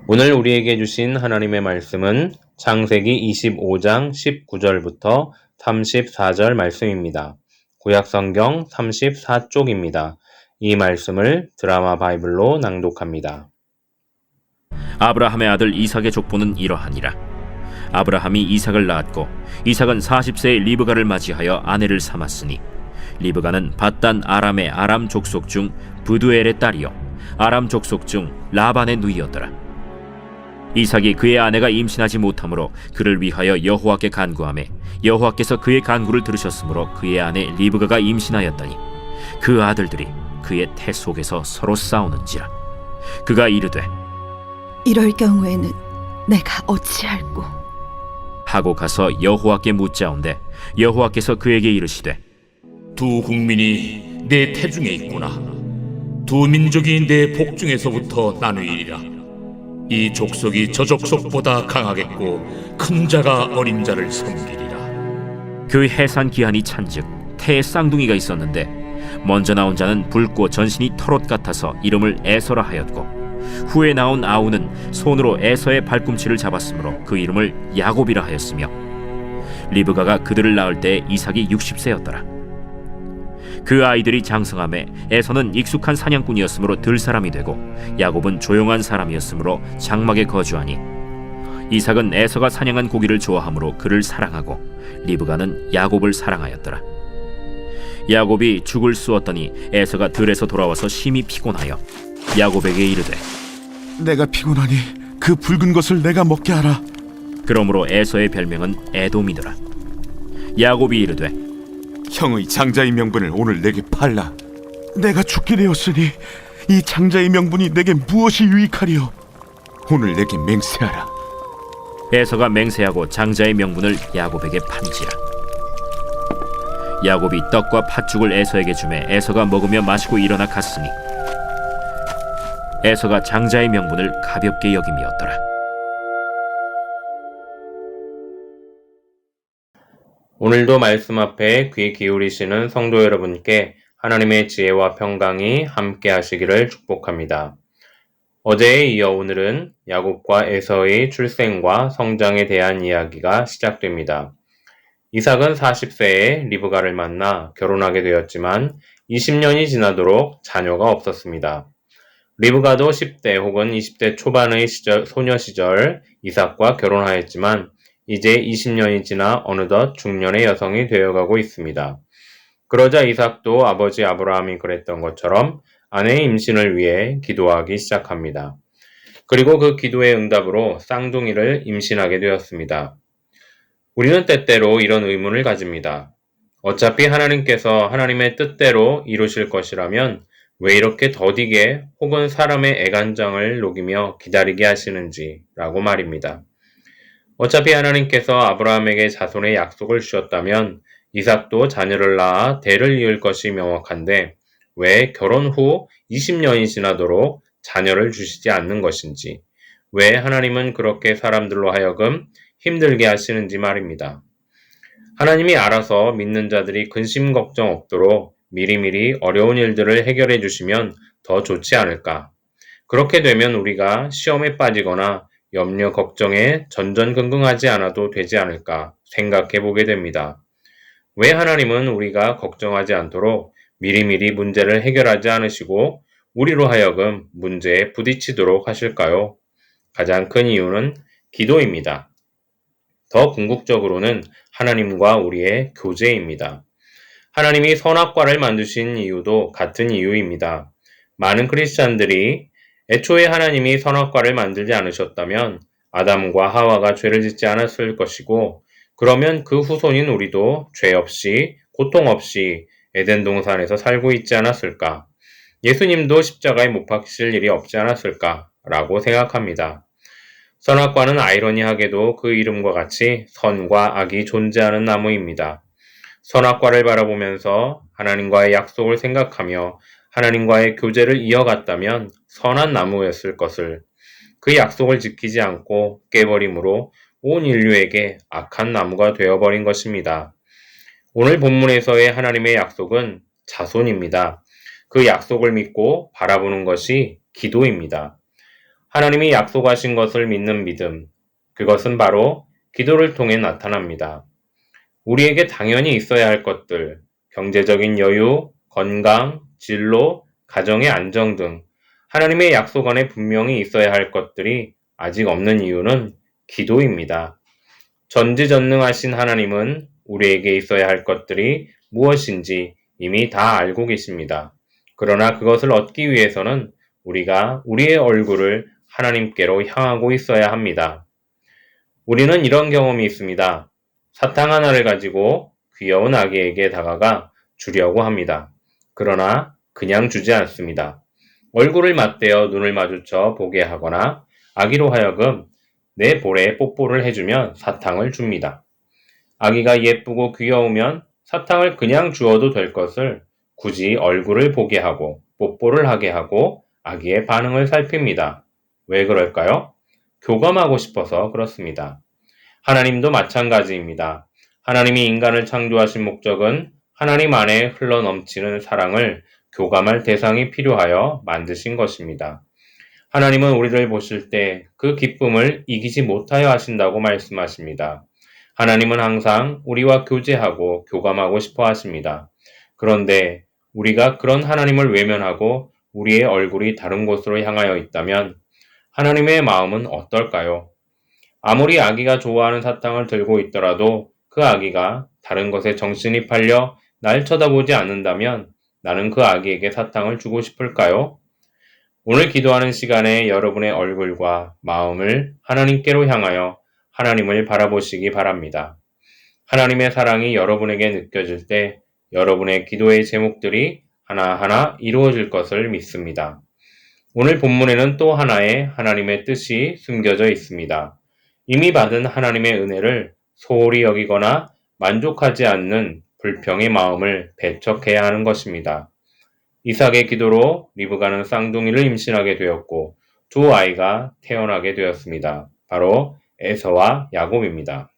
오늘 우리에게 주신 하나님의 말씀은 창세기 25장 19절부터 34절 말씀입니다. 구약성경 34쪽입니다. 이 말씀을 드라마 바이블로 낭독합니다. 아브라함의 아들 이삭의 족보는 이러하니라. 아브라함이 이삭을 낳았고 이삭은 40세에 리브가를 맞이하여 아내를 삼았으니 리브가는 밧단 아람의 아람 족속 중 브두엘의 딸이요 아람 족속 중 라반의 누이였더라. 이삭이 그의 아내가 임신하지 못하므로 그를 위하여 여호와께 간구하매 여호와께서 그의 간구를 들으셨으므로 그의 아내 리브가가 임신하였더니 그 아들들이 그의 태 속에서 서로 싸우는지라. 그가 이르되 이럴 경우에는 내가 어찌할꼬? 하고 가서 여호와께 묻자온데 여호와께서 그에게 이르시되 두 국민이 내 태중에 있구나. 두 민족이 내 복중에서부터 나누이리라. 이 족속이 저 족속보다 강하겠고 큰 자가 어린 자를 섬기리라. 그 해산 기한이 찬즉 태에 쌍둥이가 있었는데 먼저 나온 자는 붉고 전신이 털옷 같아서 이름을 에서라 하였고 후에 나온 아우는 손으로 에서의 발꿈치를 잡았으므로 그 이름을 야곱이라 하였으며 리브가가 그들을 낳을 때 이삭이 60세였더라. 그 아이들이 장성함에 에서는 익숙한 사냥꾼이었으므로 들 사람이 되고 야곱은 조용한 사람이었으므로 장막에 거주하니 이삭은 에서가 사냥한 고기를 좋아하므로 그를 사랑하고 리브가는 야곱을 사랑하였더라. 야곱이 죽을 쑤었더니 에서가 들에서 돌아와서 심히 피곤하여 야곱에게 이르되 내가 피곤하니 그 붉은 것을 내가 먹게 하라. 그러므로 에서의 별명은 에돔이더라. 야곱이 이르되 형의 장자의 명분을 오늘 내게 팔라. 내가 죽게 되었으니 이 장자의 명분이 내게 무엇이 유익하리요? 오늘 내게 맹세하라. 에서가 맹세하고 장자의 명분을 야곱에게 판지라. 야곱이 떡과 팥죽을 에서에게 주매 에서가 먹으며 마시고 일어나 갔으니 에서가 장자의 명분을 가볍게 여김이었더라. 오늘도 말씀 앞에 귀 기울이시는 성도 여러분께 하나님의 지혜와 평강이 함께 하시기를 축복합니다. 어제에 이어 오늘은 야곱과 에서의 출생과 성장에 대한 이야기가 시작됩니다. 이삭은 40세에 리브가를 만나 결혼하게 되었지만 20년이 지나도록 자녀가 없었습니다. 리브가도 10대 혹은 20대 초반의 소녀 시절 이삭과 결혼하였지만 이제 20년이 지나 어느덧 중년의 여성이 되어가고 있습니다. 그러자 이삭도 아버지 아브라함이 그랬던 것처럼 아내의 임신을 위해 기도하기 시작합니다. 그리고 그 기도의 응답으로 쌍둥이를 임신하게 되었습니다. 우리는 때때로 이런 의문을 가집니다. 어차피 하나님께서 하나님의 뜻대로 이루실 것이라면 왜 이렇게 더디게 혹은 사람의 애간장을 녹이며 기다리게 하시는지 라고 말입니다. 어차피 하나님께서 아브라함에게 자손의 약속을 주셨다면 이삭도 자녀를 낳아 대를 이을 것이 명확한데 왜 결혼 후 20년이 지나도록 자녀를 주시지 않는 것인지, 왜 하나님은 그렇게 사람들로 하여금 힘들게 하시는지 말입니다. 하나님이 알아서 믿는 자들이 근심 걱정 없도록 미리미리 어려운 일들을 해결해 주시면 더 좋지 않을까. 그렇게 되면 우리가 시험에 빠지거나 염려 걱정에 전전긍긍하지 않아도 되지 않을까 생각해 보게 됩니다. 왜 하나님은 우리가 걱정하지 않도록 미리미리 문제를 해결하지 않으시고 우리로 하여금 문제에 부딪히도록 하실까요? 가장 큰 이유는 기도입니다. 더 궁극적으로는 하나님과 우리의 교제입니다. 하나님이 선악과를 만드신 이유도 같은 이유입니다. 많은 크리스찬들이 애초에 하나님이 선악과를 만들지 않으셨다면 아담과 하와가 죄를 짓지 않았을 것이고 그러면 그 후손인 우리도 죄 없이 고통 없이 에덴 동산에서 살고 있지 않았을까? 예수님도 십자가에 못 박히실 일이 없지 않았을까? 라고 생각합니다. 선악과는 아이러니하게도 그 이름과 같이 선과 악이 존재하는 나무입니다. 선악과를 바라보면서 하나님과의 약속을 생각하며 하나님과의 교제를 이어갔다면 선한 나무였을 것을 그 약속을 지키지 않고 깨버림으로 온 인류에게 악한 나무가 되어버린 것입니다. 오늘 본문에서의 하나님의 약속은 자손입니다. 그 약속을 믿고 바라보는 것이 기도입니다. 하나님이 약속하신 것을 믿는 믿음, 그것은 바로 기도를 통해 나타납니다. 우리에게 당연히 있어야 할 것들, 경제적인 여유, 건강, 진로, 가정의 안정 등 하나님의 약속 안에 분명히 있어야 할 것들이 아직 없는 이유는 기도입니다. 전지전능하신 하나님은 우리에게 있어야 할 것들이 무엇인지 이미 다 알고 계십니다. 그러나 그것을 얻기 위해서는 우리가 우리의 얼굴을 하나님께로 향하고 있어야 합니다. 우리는 이런 경험이 있습니다. 사탕 하나를 가지고 귀여운 아기에게 다가가 주려고 합니다. 그러나 그냥 주지 않습니다. 얼굴을 맞대어 눈을 마주쳐 보게 하거나 아기로 하여금 내 볼에 뽀뽀를 해주면 사탕을 줍니다. 아기가 예쁘고 귀여우면 사탕을 그냥 주어도 될 것을 굳이 얼굴을 보게 하고 뽀뽀를 하게 하고 아기의 반응을 살핍니다. 왜 그럴까요? 교감하고 싶어서 그렇습니다. 하나님도 마찬가지입니다. 하나님이 인간을 창조하신 목적은 하나님 안에 흘러넘치는 사랑을 교감할 대상이 필요하여 만드신 것입니다. 하나님은 우리를 보실 때 그 기쁨을 이기지 못하여 하신다고 말씀하십니다. 하나님은 항상 우리와 교제하고 교감하고 싶어 하십니다. 그런데 우리가 그런 하나님을 외면하고 우리의 얼굴이 다른 곳으로 향하여 있다면 하나님의 마음은 어떨까요? 아무리 아기가 좋아하는 사탕을 들고 있더라도 그 아기가 다른 것에 정신이 팔려 날 쳐다보지 않는다면 나는 그 아기에게 사탕을 주고 싶을까요? 오늘 기도하는 시간에 여러분의 얼굴과 마음을 하나님께로 향하여 하나님을 바라보시기 바랍니다. 하나님의 사랑이 여러분에게 느껴질 때 여러분의 기도의 제목들이 하나하나 이루어질 것을 믿습니다. 오늘 본문에는 또 하나의 하나님의 뜻이 숨겨져 있습니다. 이미 받은 하나님의 은혜를 소홀히 여기거나 만족하지 않는 불평의 마음을 배척해야 하는 것입니다. 이삭의 기도로 리브가는 쌍둥이를 임신하게 되었고 두 아이가 태어나게 되었습니다. 바로 에서와 야곱입니다.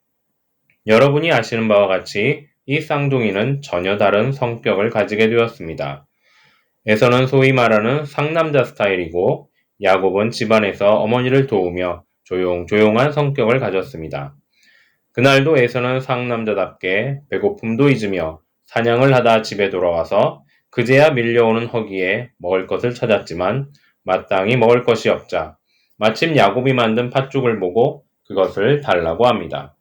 여러분이 아시는 바와 같이 이 쌍둥이는 전혀 다른 성격을 가지게 되었습니다. 에서는 소위 말하는 상남자 스타일이고 야곱은 집안에서 어머니를 도우며 조용조용한 성격을 가졌습니다. 그날도 에서는 상남자답게 배고픔도 잊으며 사냥을 하다 집에 돌아와서 그제야 밀려오는 허기에 먹을 것을 찾았지만 마땅히 먹을 것이 없자 마침 야곱이 만든 팥죽을 보고 그것을 달라고 합니다.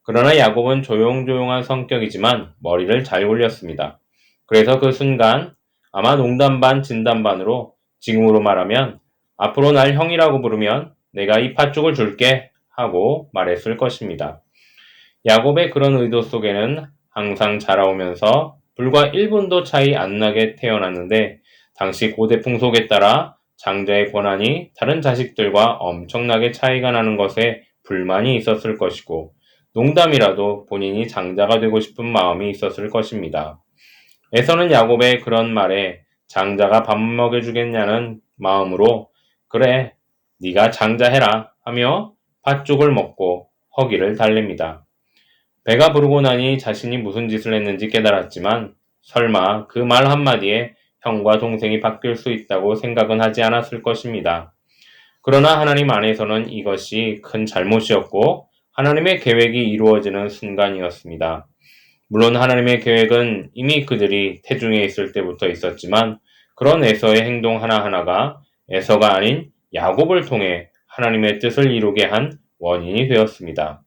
그러나 야곱은 조용조용한 성격이지만 머리를 잘 굴렸습니다. 그래서 그 순간 아마 농담 반 진담 반으로 지금으로 말하면 앞으로 날 형이라고 부르면 내가 이 팥죽을 줄게 하고 말했을 것입니다. 야곱의 그런 의도 속에는 항상 자라오면서 불과 1분도 차이 안 나게 태어났는데 당시 고대 풍속에 따라 장자의 권한이 다른 자식들과 엄청나게 차이가 나는 것에 불만이 있었을 것이고 농담이라도 본인이 장자가 되고 싶은 마음이 있었을 것입니다. 에서는 야곱의 그런 말에 장자가 밥 먹여주겠냐는 마음으로 그래 네가 장자해라 하며 팥죽을 먹고 허기를 달랩니다. 배가 부르고 나니 자신이 무슨 짓을 했는지 깨달았지만 설마 그 말 한마디에 형과 동생이 바뀔 수 있다고 생각은 하지 않았을 것입니다. 그러나 하나님 안에서는 이것이 큰 잘못이었고 하나님의 계획이 이루어지는 순간이었습니다. 물론 하나님의 계획은 이미 그들이 태중에 있을 때부터 있었지만 그런 에서의 행동 하나하나가 에서가 아닌 야곱을 통해 하나님의 뜻을 이루게 한 원인이 되었습니다.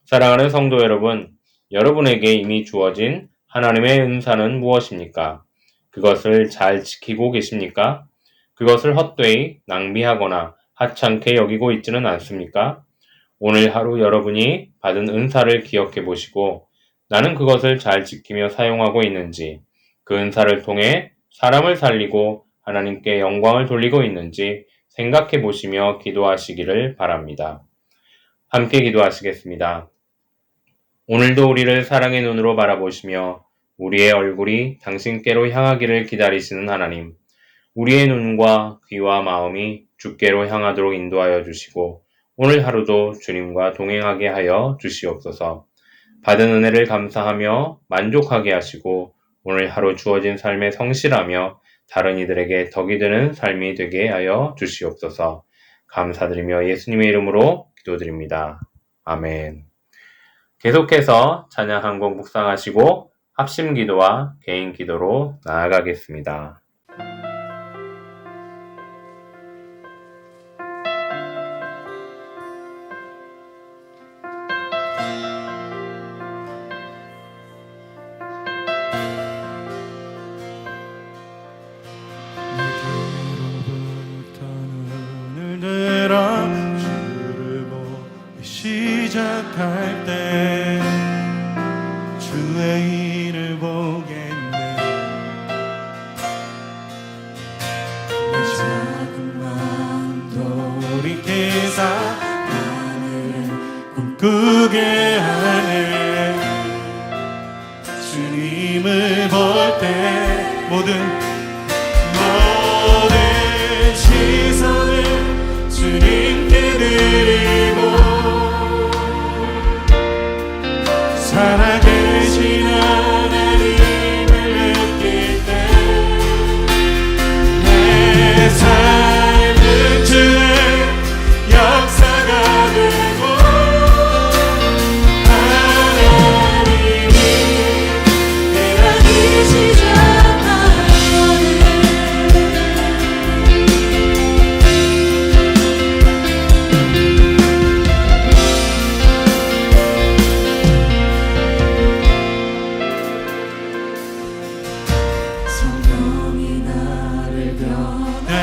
사랑하는 성도 여러분, 여러분에게 이미 주어진 하나님의 은사는 무엇입니까? 그것을 잘 지키고 계십니까? 그것을 헛되이 낭비하거나 하찮게 여기고 있지는 않습니까? 오늘 하루 여러분이 받은 은사를 기억해 보시고 나는 그것을 잘 지키며 사용하고 있는지, 그 은사를 통해 사람을 살리고 하나님께 영광을 돌리고 있는지 생각해 보시며 기도하시기를 바랍니다. 함께 기도하시겠습니다. 오늘도 우리를 사랑의 눈으로 바라보시며 우리의 얼굴이 당신께로 향하기를 기다리시는 하나님, 우리의 눈과 귀와 마음이 주께로 향하도록 인도하여 주시고 오늘 하루도 주님과 동행하게 하여 주시옵소서. 받은 은혜를 감사하며 만족하게 하시고 오늘 하루 주어진 삶에 성실하며 다른 이들에게 덕이 되는 삶이 되게 하여 주시옵소서. 감사드리며 예수님의 이름으로 기도드립니다. 아멘. 계속해서 찬양 한 곡 묵상하시고 합심 기도와 개인 기도로 나아가겠습니다. 주를 보기 시작할 때 주의 일을 보겠네. 내 작은 마음 돌이켜서 하늘을 꿈꾸게 하네. 주님을 볼 때 모든 시선을 주님께 드리고 살아계신 하나님을 느낄 때 내 삶은 주의 역사가 되고 하나님이 일하기 시작하거든.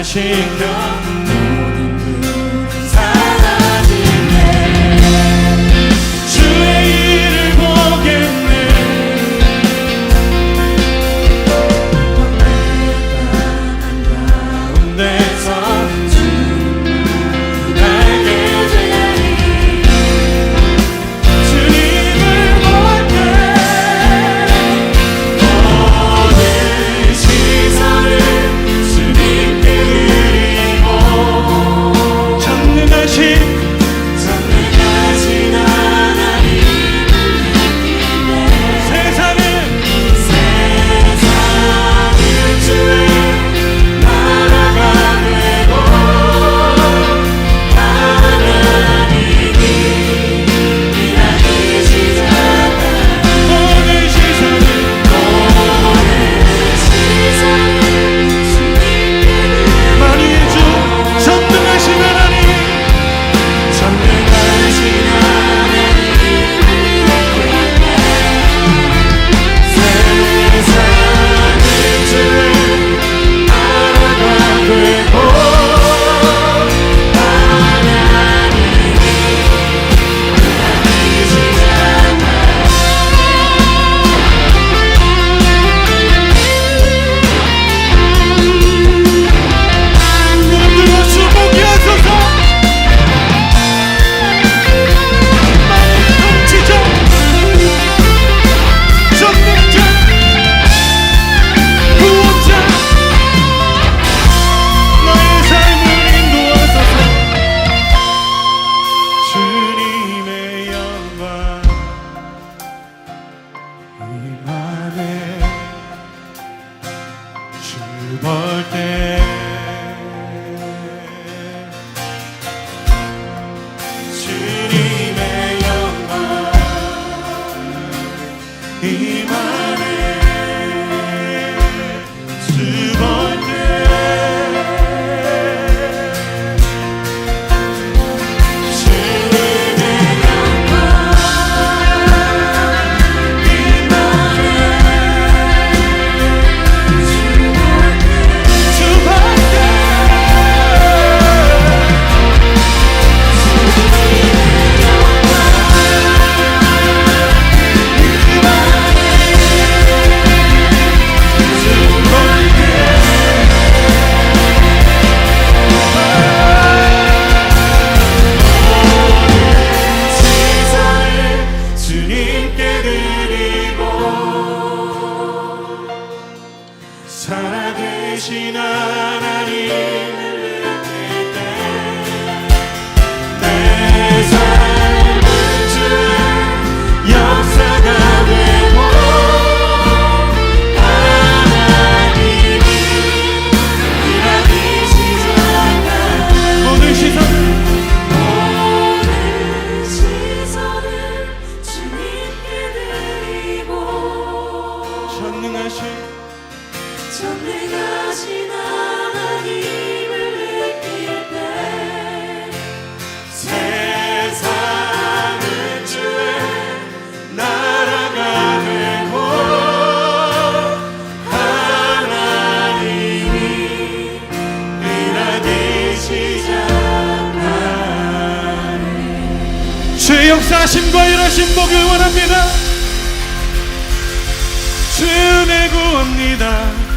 시켜 모든 그 사라지네. 주의 일을 보겠네. 험난한 가운데서 주님을 알게 되리. 주님을 볼 때 모든 시선을 주님께 드리고 주의 역사하심과 일하심 보길 원합니다. 주의 은혜 구합니다.